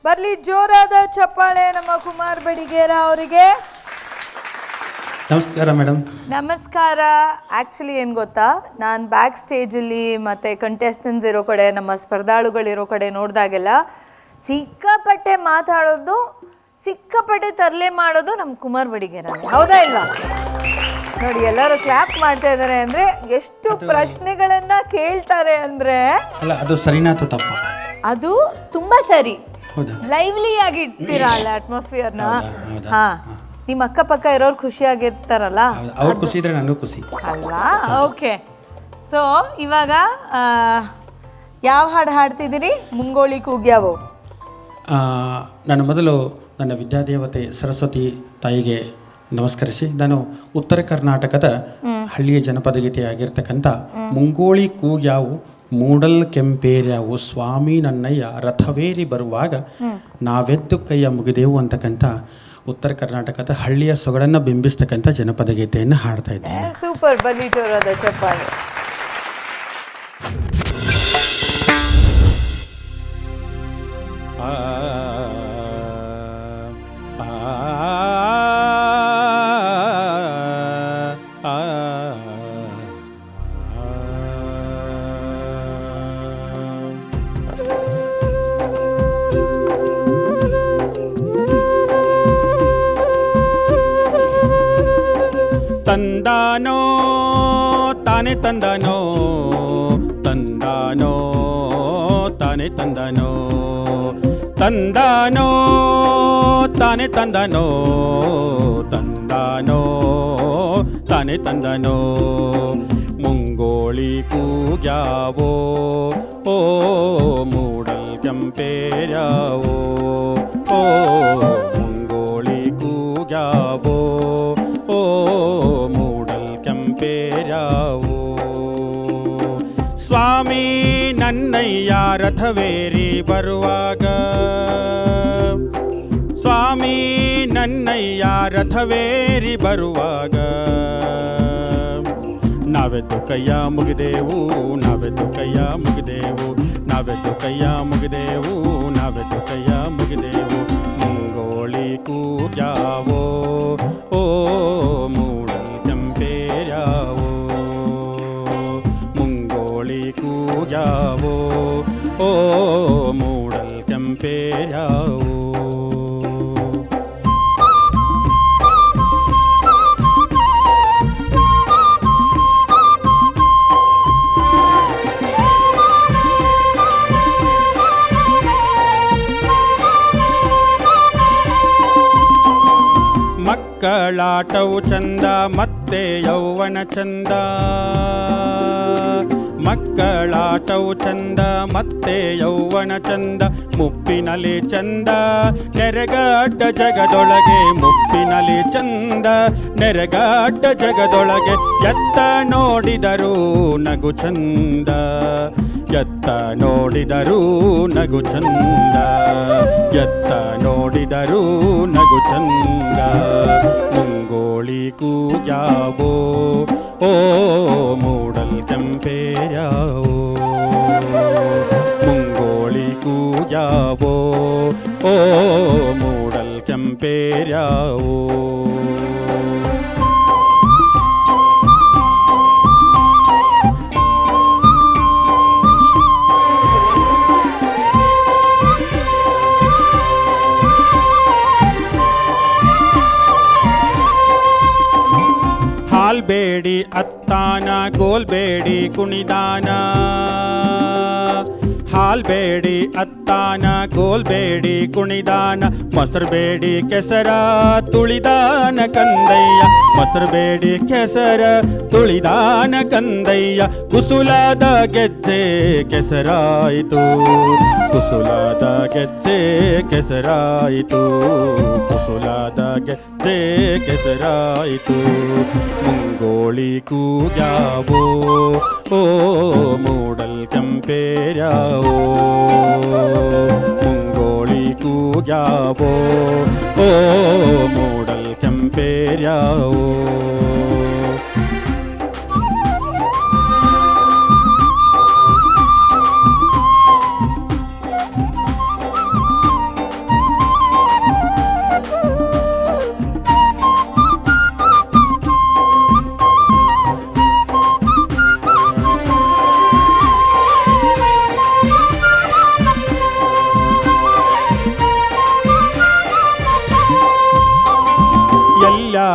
ಬರ್ಲಿ ಜೋರಾದ ಚಪ್ಪಾಳೆ ನಮ್ಮ ಕುಮಾರ್ ಬಡಿಗೇರ ಅವರಿಗೆ. ನಮಸ್ಕಾರ ಮೇಡಮ್. ನಮಸ್ಕಾರ. ಆ್ಯಕ್ಚುಲಿ ಏನು ಗೊತ್ತಾ, ನಾನು ಬ್ಯಾಕ್ ಸ್ಟೇಜಲ್ಲಿ ಮತ್ತು ಕಂಟೆಸ್ಟೆನ್ಸ್ ಇರೋ ಕಡೆ, ನಮ್ಮ ಸ್ಪರ್ಧಾಳುಗಳಿರೋ ಕಡೆ ನೋಡಿದಾಗೆಲ್ಲ ಸಿಕ್ಕಾಪಟ್ಟೆ ಮಾತಾಡೋದು, ಸಿಕ್ಕಾಪಟ್ಟೆ ತರಲೆ ಮಾಡೋದು ನಮ್ಮ ಕುಮಾರ್ ಬಡಿಗೇರನೇ. ಹೌದಾ ಇಲ್ಲ? ನೋಡಿ, ಎಲ್ಲರೂ ಕ್ಲಾಪ್ ಮಾಡ್ತಾ ಇದ್ದಾರೆ ಅಂದರೆ ಎಷ್ಟು ಪ್ರಶ್ನೆಗಳನ್ನು ಕೇಳ್ತಾರೆ ಅಂದರೆ. ಅಲ್ಲ, ಅದು ಸರಿನಾ ಅಥವಾ ತಪ್ಪ? ಅದು ತುಂಬ ಸರಿ. ಲೈವ್ಲಿ ಆಗಿ ಇಡ್ತೀರಾ ಅಲ್ಲ ಅಟ್ಮಾಸ್ಫಿಯರ್ನ. ಹಾಂ, ನಿಮ್ಮ ಅಕ್ಕಪಕ್ಕ ಇರೋರು ಖುಷಿಯಾಗಿರ್ತಾರಲ್ಲ, ಅವ್ರು ಖುಷಿ ಇದ್ರೆ ನನಗೂ ಖುಷಿ ಅಲ್ವಾ? ಓಕೆ, ಸೊ ಇವಾಗ ಯಾವ ಹಾಡು ಹಾಡ್ತಿದ್ದೀರಿ? ಮುಂಗೋಳಿ ಕೂಗ್ಯಾವೋ. ನಾನು ಮೊದಲು ನನ್ನ ವಿದ್ಯಾದೇವತೆ ಸರಸ್ವತಿ ತಾಯಿಗೆ ನಮಸ್ಕರಿಸಿ, ನಾನು ಉತ್ತರ ಕರ್ನಾಟಕದ ಹಳ್ಳಿಯ ಜನಪದ ಗೀತೆ ಆಗಿರ್ತಕ್ಕಂಥ ಮುಂಗೋಳಿ ಕೂಗ್ಯಾವು ಮೂಡಲ್ ಕೆಂಪೇರ್ಯಾವು ಸ್ವಾಮಿ ನನ್ನಯ್ಯ ರಥವೇರಿ ಬರುವಾಗ ನಾವೆದ್ದು ಕೈಯ ಮುಗಿದೆವು ಅಂತಕ್ಕಂಥ ಉತ್ತರ ಕರ್ನಾಟಕದ ಹಳ್ಳಿಯ ಸೊಗಡನ್ನು ಬಿಂಬಿಸ್ತಕ್ಕಂಥ ಜನಪದ ಗೀತೆಯನ್ನು ಹಾಡ್ತಾ ಇದ್ದೇನೆ. ಸೂಪರ್, ಬನ್ನಿ ಜೋರಾದ ಚಪ್ಪಾಳೆ. ತಂದಾನೋ ತಾನೆ ತಂದಾನೋ, ತಂದಾನೋ ತಾನೆ ತಂದಾನೋ, ತಂದಾನೋ ತಾನೆ ತಂದಾನೋ, ತಂದಾನೋ ತಾನೆ ತಂದಾನೋ. ಮುಂಗೋಳಿ ಕೂಗ್ಯಾವೋ ಓ ಮೂಡಲ್ ಕೆಂಪೇರ್ಯಾವೋ, ಓ ಮುಂಗೋಳಿ ಕೂಗ್ಯಾವೋ ಓ ಮೂಡಲ್ ಕೆಂಪೇರ್ಯಾವೋ. ಸ್ವಾಮಿ ನನ್ನಯ್ಯ ರಥವೇರಿ ಬರುವಾಗ, ಸ್ವಾಮಿ ನನ್ನಯ್ಯ ರಥವೇರಿ ಬರುವಾಗ ನಾವೆದ್ದು ಕೈಯ ಮುಗಿದೆವು, ನಾವೆದ್ದು ಕೈಯ ಮುಗಿದೆವು, ನಾವೆದ್ದು ಕೈಯ ಮುಗಿದೆವು, ನಾವೆದ್ದು ಕೈಯ ಮುಗಿದೆವು. ಮುಂಗೋಳಿ ಕೂಗ್ಯಾವೋ ಓ ಮೂಡಲ್ ಕೆಂಪೇರ್ಯಾವೋ, ಮುಂಗೋಳಿ ಕೂಗ್ಯಾವೋ ಓ ಮೂಡಲ್ ಕೆಂಪೇರ್ಯಾವೋ. ಮಕ್ಕಳಾಟವು ಚಂದ ಮತ್ತೆ ಯೌವನ ಚಂದ, ಮಕ್ಕಳಾಟವು ಚಂದ ಮತ್ತೆ ಯೌವನ ಚಂದ, ಮುಪ್ಪಿನಲ್ಲಿ ಚಂದ ನೆರೆಗಾಟ ಜಗದೊಳಗೆ, ಮುಪ್ಪಿನಲ್ಲಿ ಚಂದ ನೆರೆಗಾಟ ಜಗದೊಳಗೆ. ಎತ್ತ ನೋಡಿದರೂ ನಗು ಚಂದ, ಎತ್ತ ನೋಡಿದರೂ ನಗು ಚಂದ, ಎತ್ತ ನೋಡಿದರೂ ನಗು ಚಂದ. ಮುಂಗೋಳಿ ಕೂಗ್ಯಾವೋ ಓ ಮೂಡಲ್ ಕೆಂಪೇರ್ಯಾವೋ, ಮುಂಗೋಳಿ ಕೂಗ್ಯಾವೋ ಓ ಮೂಡಲ್ ಕೆಂಪೇರ್ಯಾವೋ. ಹಾಲ್ಬೇಡಿ ಅತ್ತಾನ ಗೋಲ್ಬೇಡಿ ಕುಣಿದಾನ, ಹಾಲ್ಬೇಡಿ ಅತ್ತಾನ ಗೋಲ್ಬೇಡಿ ಕುಣಿದಾನ, ಮೊಸರುಬೇಡಿ ಕೆಸರ ತುಳಿದಾನ ಕಂದಯ್ಯ, ಮೊಸರುಬೇಡಿ ಕೆಸರ ತುಳಿದಾನ ಕಂದಯ್ಯ. ಕುಸುಲಾದ ಗೆಜ್ಜೆ ಕೆಸರಾಯಿತು, ಕುಸುಲಾದ ಗೆಜ್ಜೆ ಕೆಸರಾಯಿತು, ಕುಸುಲಾದ ಗೆಜ್ಜೆ ಕೆಸರಾಯಿತು. ಮುಂಗೋಳಿ ಕೂಗ್ಯಾವೋ ಓ ಮೂಡಲ್ ಕೆಂಪೇರ್ಯಾವೋ, ಮುಂಗೋಳಿ ಕೂಗ್ಯಾವೋ ಓ ಮೂಡಲ್ ಕೆಂಪೇರ್ಯಾವೋ.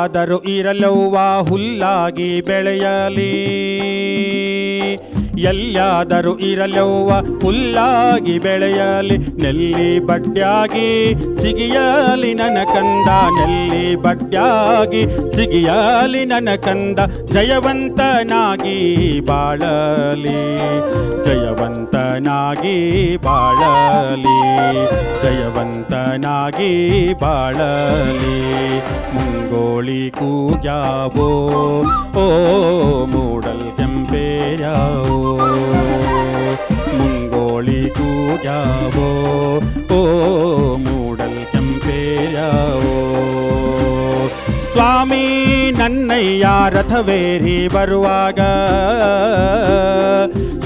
ಎಲ್ಲಾದರೂ ಇರಲವ್ವ ಹುಲ್ಲಾಗಿ ಬೆಳೆಯಲಿ, ಎಲ್ಲಾದರೂ ಇರಲವ್ವ ಹುಲ್ಲಾಗಿ ಬೆಳೆಯಲಿ, ನೆಲ್ಲಿ ಬಡ್ಡ್ಯಾಗಿ ಸಿಗಿಯಲಿ ನನ್ನ ಕಂದ, ನೆಲ್ಲಿ ಬಡ್ಡ್ಯಾಗಿ ಸಿಗಿಯಲಿ ನನ್ನ ಕಂದ, ಜಯವಂತನಾಗಿ ಬಾಳಲಿ, ಜಯವಂತನಾಗಿ ಬಾಳಲಿ, ಜಯವಂತನಾಗಿ ಬಾಳಲಿ. ಮುಂಗೋಳಿ ಕೂಗ್ಯಾವೋ ಓ ಮೂಡಲ್ ಕೆಂಪೇರ್ಯಾವೋ, ಮುಂಗೋಳಿ ಕೂಗ್ಯಾವೋ ಓ ಮೂಡಲ್ ಕೆಂಪೇರ್ಯಾವೋ. ಸ್ವಾಮಿ ನನ್ನಯ್ಯ ರಥವೇರಿ ಬರುವಾಗ,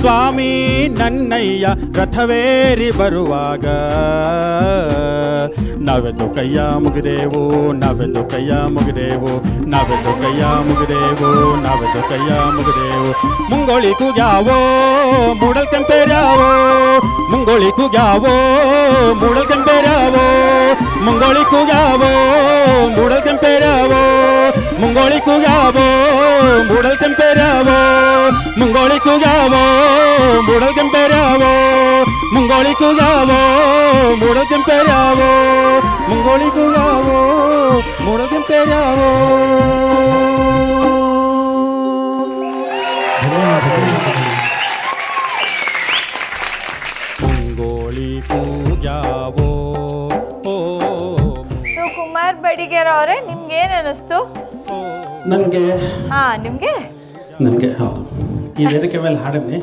ಸ್ವಾಮಿ ನನ್ನಯ್ಯ ರಥವೇರಿ ಬರುವಾಗ, ನಾವೆಂದು ಕೈಯ ಮುಗಿದೆವು, ನಾವೆಂದು ಕೈಯ ಮುಗಿದೆವು, ನಾವೆಂದು ಕೈಯ ಮುಗಿದೆವು, ನಾವೆಂದು ಕೈಯ ಮುಗಿದೆವು. ಮುಂಗೋಳಿ ಕೂಗ್ಯಾವೋ ಮೂಡಲ್ ಕೆಂಪೇರ್ಯಾವೋ, ಮುಂಗೋಳಿ ಕೂಗ್ಯಾವೋ ಮೂಡಲ್ ಕೆಂಪೇರ್ಯಾವೋ, ಮುಂಗೋಳಿ ಕೂಗ್ಯಾವೋ ಮೂಡಲ್ ಕೆಂಪೇರ್ಯಾವೋ, ಮುಂಗೋಳಿ ಕೂಗ್ಯಾವೋ ಮೂಡಲ್ ಕೆಂಪೇರ್ಯಾವೋ, ಮುಂಗೋಳಿ ಕೂಗ್ಯಾವೋ ಮೂಡಲ್ ಕೆಂಪೇರ್ಯಾವೋ, ಮುಂಗೋಳಿ ಕೂಗ್ಯಾವೋ ಮೂಡಲ್ ಕೆಂಪೇರ್ಯಾವೋ, ಮುಂಗೋಳಿ ಕೂಗ್ಯಾವೋ ಮೂಡಲ್ ಕೆಂಪೇರ್ಯಾವೋ. ಮುಂಗೋಳಿ ಕೂಗ್ಯಾವೋ. ಕುಮಾರ್ ಬಡಿಗೇರ್ ಅವರೇ, ನಿಮ್ಗೆ ಏನ್ ಅನಿಸ್ತು? ನನಗೆ ನಿಮ್ಗೆ ಹೌದು, ಈ ವೇದಿಕೆ ಮೇಲೆ ಹಾಡಿದ್ನಿ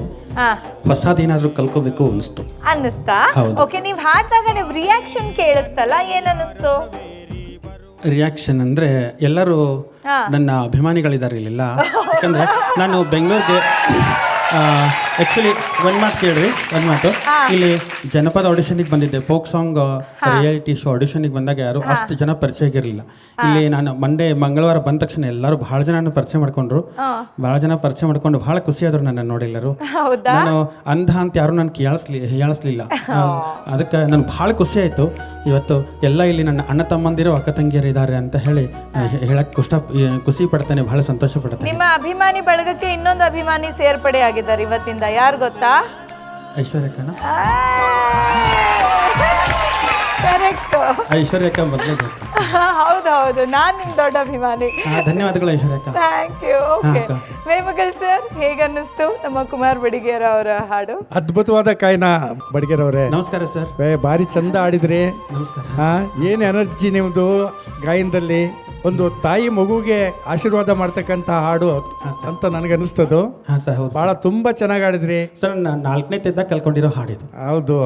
ಹೊಸದೇನಾದ್ರೂ ಕಲ್ಕೋಬೇಕು ಅನ್ನಿಸ್ತಾ? ಹೌದು. ಓಕೆ, ನೀವ್ ಹಾಡ್ದಾಗ ನಿಮ್ ರಿಯಾಕ್ಷನ್ ಕೇಳಿಸ್ತಲ್ಲ, ಏನ್ ಅನ್ನಿಸ್ತು? ರಿಯಾಕ್ಷನ್ ಅಂದರೆ ಎಲ್ಲರೂ ನನ್ನ ಅಭಿಮಾನಿಗಳಿದ್ದಾರೆ ಇಲ್ಲೆಲ್ಲ. ಯಾಕಂದರೆ ನಾನು ಬೆಂಗಳೂರಿಗೆ ಆ್ಯಕ್ಚುಲಿ ಒಂದು ಮಾತು ಕೇಳ್ರಿ, ಒಂದು ಮಾತು. ಇಲ್ಲಿ ಜನಪದ ಆಡಿಷನಿಗೆ ಬಂದಿದ್ದೆ, ಫೋಕ್ ಸಾಂಗ್ ರಿಯಾಲಿಟಿ ಶೋ ಆಡಿಷನಿಗೆ ಬಂದಾಗ ಯಾರು ಅಷ್ಟು ಜನ ಪರಿಚಯ ಆಗಿರಲಿಲ್ಲ. ಇಲ್ಲಿ ನಾನು ಮಂಗಳವಾರ ಬಂದ ತಕ್ಷಣ ಎಲ್ಲರೂ ಭಾಳ ಜನ ಪರಿಚಯ ಮಾಡ್ಕೊಂಡ್ರು, ಭಾಳ ಜನ ಪರಿಚಯ ಮಾಡ್ಕೊಂಡು ಭಾಳ ಖುಷಿ ಆದ್ರು ನನ್ನ ನೋಡಿ ಎಲ್ಲರೂ. ನಾನು ಅಂಧ ಅಂತ ಯಾರು ನಾನು ಹೇಳಿಸ್ಲಿಲ್ಲ, ಅದಕ್ಕೆ ನನಗೆ ಭಾಳ ಖುಷಿ ಆಯಿತು. ಇವತ್ತು ಎಲ್ಲ ಇಲ್ಲಿ ನನ್ನ ಅಣ್ಣ ತಮ್ಮಂದಿರು ಅಕ್ಕ ತಂಗಿಯರು ಇದ್ದಾರೆ ಅಂತ ಹೇಳಿ ಹೇಳಕ್ಕೆ ಖುಷಿ ಪಡ್ತೇನೆ, ಭಾಳ ಸಂತೋಷ ಪಡ್ತೇನೆ. ನಿಮ್ಮ ಅಭಿಮಾನಿ ಬಳಗಕ್ಕೆ ಇನ್ನೊಂದು ಅಭಿಮಾನಿ ಸೇರ್ಪಡೆ ಆಗಿದ್ದಾರೆ ಇವತ್ತಿಂದ, ಯಾರು ಗೊತ್ತಾ? ಐಶ್ವರ್ಯಕ್ಕನ. ಕರೆಕ್ಟ್, ಐಶ್ವರ್ಯಕ್ಕ ಮೊದಲೇ. ಹೌದು, ನಾನ್ ನಿಮ್ ದೊಡ್ಡ ಅಭಿಮಾನಿ. ಧನ್ಯವಾದಗಳು ಐಶ್ವರ್ಯಕ್ಕ. Thank you. Okay, Vemagal sir, ಹೇಗನ್ನಿಸ್ತು ನಮ್ಮ ಕುಮಾರ್ ಬಡಿಗೇರ್ ಅವರ ಹಾಡು? ಅದ್ಭುತವಾದ ಕಾಯ್ನ ಬಡಿಗೇರ್ ಅವರೇ. ನಮಸ್ಕಾರ ಸರ್. ಭಾರಿ ಚಂದ ಆಡಿದ್ರಿ. ನಮಸ್ಕಾರ. ಏನು ಎನರ್ಜಿ ನಿಮ್ಮದು ಗಾಯನದಲ್ಲಿ. ಒಂದು ತಾಯಿ ಮಗುಗೆ ಆಶೀರ್ವಾದ ಮಾಡ್ತಕ್ಕಂಥ ಹಾಡು ಅಂತ ನನಗನ್ನಿಸ್ತದು. ಹಾಂ ಸರ್, ಹೌದು. ಭಾಳ ತುಂಬ ಚೆನ್ನಾಗಿ ಆಡಿದ್ರಿ ಸರ್. ನಾನು 4ನೇ ತೆದ್ದಾಗ ಕಲ್ಕೊಂಡಿರೋ ಹಾಡಿದು.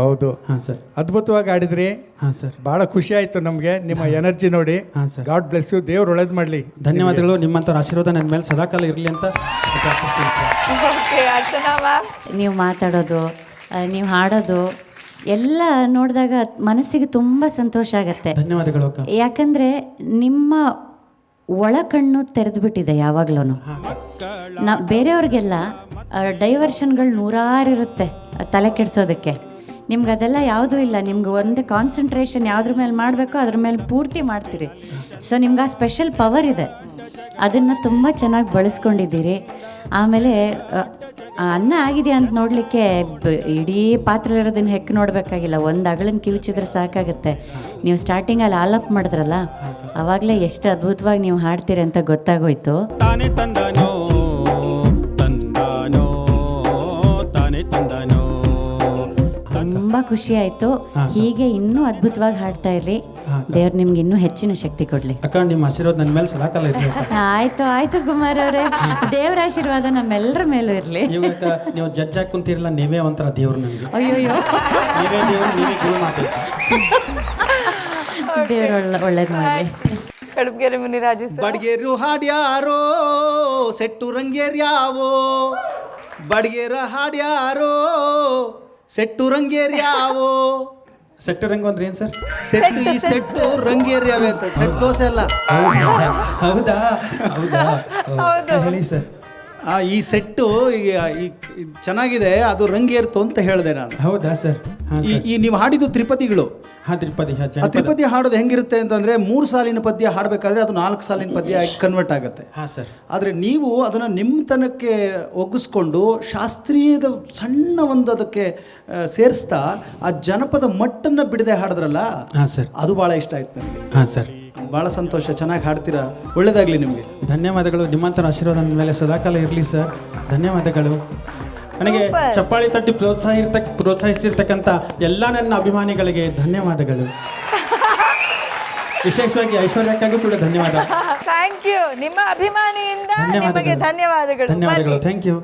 ಹೌದು. ಹಾಂ ಸರ್, ಅದ್ಭುತವಾಗಿ ಆಡಿದ್ರಿ. ಹಾಂ ಸರ್, ಭಾಳ ಖುಷಿ ಆಯಿತು ನಮಗೆ ನಿಮ್ಮ ಎನರ್ಜಿ ನೋಡಿ. ಹಾಂ ಸರ್. ಗಾಡ್ ಬ್ಲೆಸ್ ಯು, ದೇವ್ರು ಒಳ್ಳೇದು ಮಾಡಲಿ. ಧನ್ಯವಾದಗಳು. ನಿಮ್ಮಂಥ ಆಶೀರ್ವಾದ ನನ್ನ ಮೇಲೆ ಸದಾಕಾಲ ಇರಲಿ ಅಂತ. ಓಕೆ, ಅರ್ಚನಾ ಮ್ಯಾಮ್, ನೀವು ಮಾತಾಡೋದು, ನೀವು ಹಾಡೋದು ಎಲ್ಲ ನೋಡಿದಾಗ ಮನಸ್ಸಿಗೆ ತುಂಬ ಸಂತೋಷ ಆಗುತ್ತೆ. ಧನ್ಯವಾದಗಳು. ಯಾಕಂದರೆ ನಿಮ್ಮ ಒಳಕಣ್ಣು ತೆರೆದುಬಿಟ್ಟಿದೆ ಯಾವಾಗಲೂ. ಬೇರೆಯವ್ರಿಗೆಲ್ಲ ಡೈವರ್ಷನ್ಗಳು ನೂರಾರು ಇರುತ್ತೆ ತಲೆ ಕೆಡಿಸೋದಕ್ಕೆ. ನಿಮ್ಗೆ ಅದೆಲ್ಲ ಯಾವುದೂ ಇಲ್ಲ. ನಿಮ್ಗೆ ಒಂದು ಕಾನ್ಸಂಟ್ರೇಷನ್ ಯಾವುದ್ರ ಮೇಲೆ ಮಾಡಬೇಕೋ ಅದ್ರ ಮೇಲೆ ಪೂರ್ತಿ ಮಾಡ್ತೀರಿ. ಸೊ ನಿಮ್ಗೆ ಆ ಸ್ಪೆಷಲ್ ಪವರ್ ಇದೆ, ಅದನ್ನು ತುಂಬ ಚೆನ್ನಾಗಿ ಬಳಸ್ಕೊಂಡಿದ್ದೀರಿ. ಆಮೇಲೆ ಅನ್ನ ಆಗಿದೆ ಅಂತ ನೋಡಲಿಕ್ಕೆ ಇಡೀ ಪಾತ್ರೆಲಿರೋದನ್ನ ಹೆಕ್ ನೋಡಬೇಕಾಗಿಲ್ಲ, ಒಂದು ಅಗಳನ್ನ ಕಿವಿಚಿದ್ರೆ ಸಾಕಾಗುತ್ತೆ. ನೀವು ಸ್ಟಾರ್ಟಿಂಗಲ್ಲಿ ಆಲಪ್ ಮಾಡಿದ್ರಲ್ಲ, ಆವಾಗಲೇ ಎಷ್ಟು ಅದ್ಭುತವಾಗಿ ನೀವು ಹಾಡ್ತೀರಿ ಅಂತ ಗೊತ್ತಾಗೋಯ್ತು. ತಾನೇ ತಂದಾನೋ ತಂದಾನೋ ತಾನೇ ತಂದಾನೋ. ತುಂಬ ಖುಷಿ ಆಯಿತು. ಹೀಗೆ ಇನ್ನೂ ಅದ್ಭುತವಾಗಿ ಹಾಡ್ತಾ ಇರ್ರಿ. ದೇವ್ರು ನಿಮ್ಗೆ ಇನ್ನೂ ಹೆಚ್ಚಿನ ಶಕ್ತಿ ಕೊಡಲಿ. ಅಕ್ಕ, ನಿಮ್ಮ ಆಶೀರ್ವಾದ ನನ್ನ ಮೇಲೆ ಸದಾಕಾಲ ಇರಲಿ. ಆಯ್ತು ಕುಮಾರ್ ಅವರೇ, ದೇವ್ರ ಆಶೀರ್ವಾದ ನಮ್ಮೆಲ್ಲರ ಮೇಲೂ ಇರಲಿ. ನೀವು ಜಡ್ಜ್ ಆಗಿ ಕುಂತಿರಲ್ಲ, ನೀವೇ ಒಂಥರ ದೇವ್ರು ನನಗೆ. ಅಯ್ಯೋಯ್ಯೋ, ನೀವೇ ದೇವ್ರು, ನೀವೇ ಗುರು ಮಾತಾಡ್ತೀವಿ. ದೇವ್ರು ಒಳ್ಳೇದು ಮಾಡಲಿ. ಕಡುಬಗೆರೆ ಮುನಿರಾಜು ಸರ್. ಬಡ್ಗೇರು ಹಾಡ್ಯಾರೋ ಸೆಟ್ಟು ರಂಗೇರ್ಯಾವೋ, ಬಡ್ಗೇರ ಹಾಡ್ಯಾರೋ ಸೆಟ್ಟು ರಂಗೇರ್ಯಾವೋ. ಸೆಟ್ಟು ರಂಗು ಅಂದ್ರೆ ಏನು ಸರ್? ಸೆಟ್ಟು ರಂಗೇರ್ಯಾವೆ ಅಂತ. ಸೆಟ್ ದೋಸೆ ಅಲ್ಲ. ಹೌದಾ? ಹೇಳಿ ಸರ್. ಈ ಸೆಟ್ಟು ಈಗ ಚೆನ್ನಾಗಿದೆ, ಅದು ರಂಗೇರ್ತು ಅಂತ ಹೇಳಿದೆ ನಾನು. ಹೌದಾ ಸರ್? ಹಾಂ ಈ ನೀವು ಹಾಡಿದ್ದು ತ್ರಿಪದಿಗಳು. ಹಾಂ, ತ್ರಿಪದಿ. ಆ ತ್ರಿಪದಿ ಹಾಡೋದು ಹೆಂಗಿರುತ್ತೆ ಅಂತಂದ್ರೆ 3 ಸಾಲಿನ ಪದ್ಯ ಹಾಡಬೇಕಾದ್ರೆ ಅದು 4 ಸಾಲಿನ ಪದ್ಯ ಆಗಿ ಕನ್ವರ್ಟ್ ಆಗುತ್ತೆ. ಹಾಂ ಸರ್. ಆದರೆ ನೀವು ಅದನ್ನು ನಿಮ್ಮತನಕ್ಕೆ ಒಗ್ಗಿಸ್ಕೊಂಡು ಶಾಸ್ತ್ರೀಯದ ಸಣ್ಣ ಒಂದು ಅದಕ್ಕೆ ಸೇರಿಸ್ತಾ ಆ ಜನಪದ ಮಟ್ಟನ್ನು ಬಿಡದೆ ಹಾಡಿದ್ರಲ್ಲ, ಹಾಂ ಸರ್. ಅದು ಭಾಳ ಇಷ್ಟ ಆಯ್ತು ನನಗೆ. ಹಾಂ ಸರ್. ಭಾಳ ಸಂತೋಷ, ಚೆನ್ನಾಗಿ ಹಾಡ್ತೀರಾ, ಒಳ್ಳೆಯದಾಗಲಿ ನಿಮಗೆ. ಧನ್ಯವಾದಗಳು. ನಿಮ್ಮಂಥರ ಆಶೀರ್ವಾದ ನನ್ನ ಮೇಲೆ ಸದಾಕಾಲ ಇರಲಿ ಸರ್. ಧನ್ಯವಾದಗಳು. ನನಗೆ ಚಪ್ಪಾಳಿ ತಟ್ಟಿ ಪ್ರೋತ್ಸಾಹಿಸಿರ್ತಕ್ಕಂಥ ಎಲ್ಲ ನನ್ನ ಅಭಿಮಾನಿಗಳಿಗೆ ಧನ್ಯವಾದಗಳು. ವಿಶೇಷವಾಗಿ ಐಶ್ವರ್ಯಕ್ಕಾಗೂ ಕೂಡ ಧನ್ಯವಾದ. Thank you. ನಿಮ್ಮ ಅಭಿಮಾನಿಯಿಂದ ನಿಮಗೆ ಧನ್ಯವಾದಗಳು. ಧನ್ಯವಾದಗಳು. Thank you.